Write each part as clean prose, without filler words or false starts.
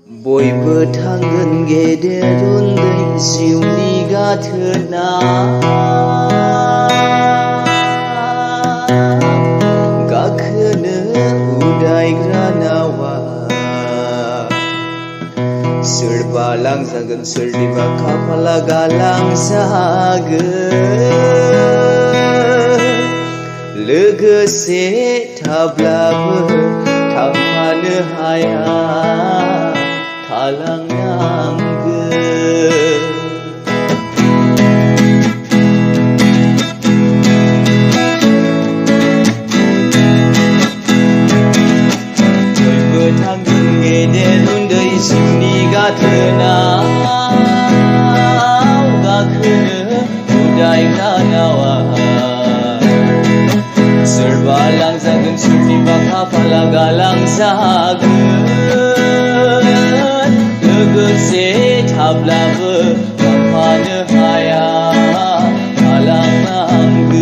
बयबो थांगोन गेदेर उन्दै जिउनि गाथोना गाखोनो उदायग्रा नावा सोरबा लांजागोन सोरनिबा खाफाला गालांजागोन लोगोसे थाब्लाबो थांफानो हाया थालांनांगोन बयबो थांगोन गेदेर उन्दै जिउनि गाथोनाव गाखोनो उदायग्रा नावा सोरबा लांजागोन सोरनिबा खाफाला गालांजागोन लोगोसे थाब्लाबो थांफानो हाया थालांनांगोन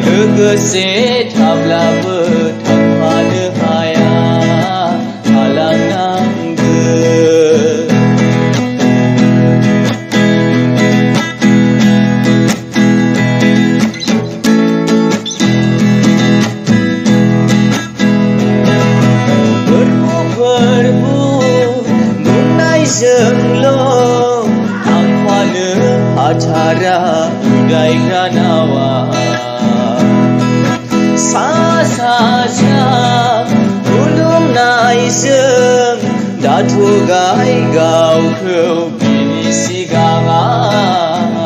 लोगोसे थाब्लाबो थांफानो हाया थालांनांगोन जोंल' थांफानो हाथारा उदायग्रा नावा सा खुलुमनायजों दाथ'गाय गावखौ बिनि सिगाङाव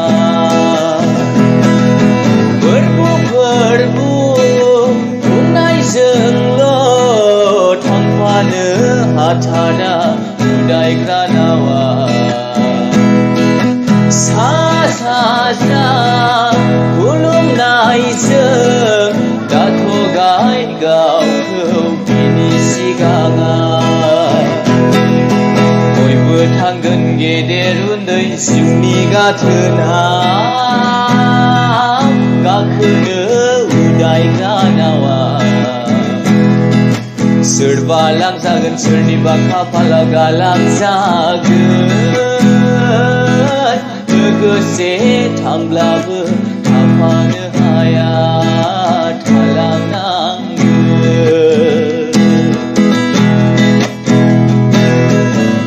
फोरबु बुंनायजोंल' थांफानो हाथारा उदायग्रा नावा सा खुलुमनायजों दाथ'गाय गावखौ बिनि सिगाङाव बयबो थांगोन गेदेर उन्दै जिउनि गाथोनाव गाखोनो उदायग्रा नावा सोरबा लांजागोन सोरनिबा खाफाला गालांजागोन लोगोसे थांब्लाबो थांफानो हाया थालांनांगोन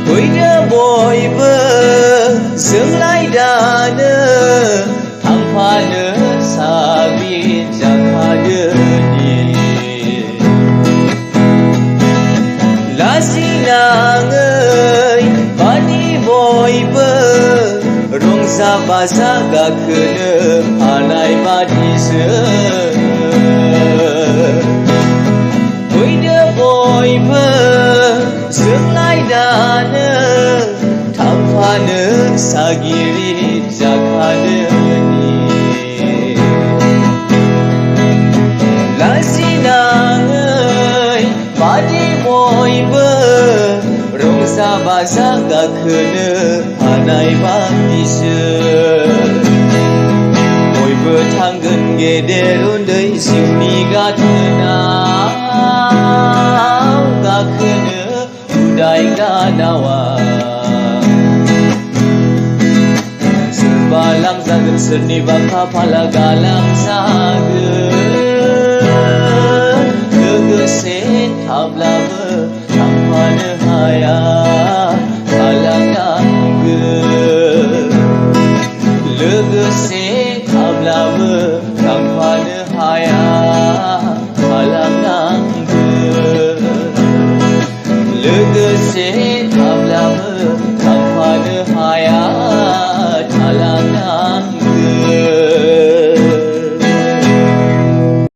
फैदो बयबो जोंलाय दानो थांफानो साबिन जाखादोनि लाजिनाङै बादि बयबो रंजा बाजा गाखोनो हानाय बादिसो फैदो बयबो जोंलाय दानो थांफानो सागिरि जाखादोनि लाजिनाङै बादि बयबो रंजा बाजा गाखोनो हानाय बादिसो बयबो थांगोन गेदेर उन्दै जिउनि गाथोनाव गाखोनो उदायग्रा नावा सोरबा लांजागोन सोरनिबा खाफाला गालांजागोन लोगोसे थाब्लाबो थांफानो हाया थालांनांगोन लोगोसे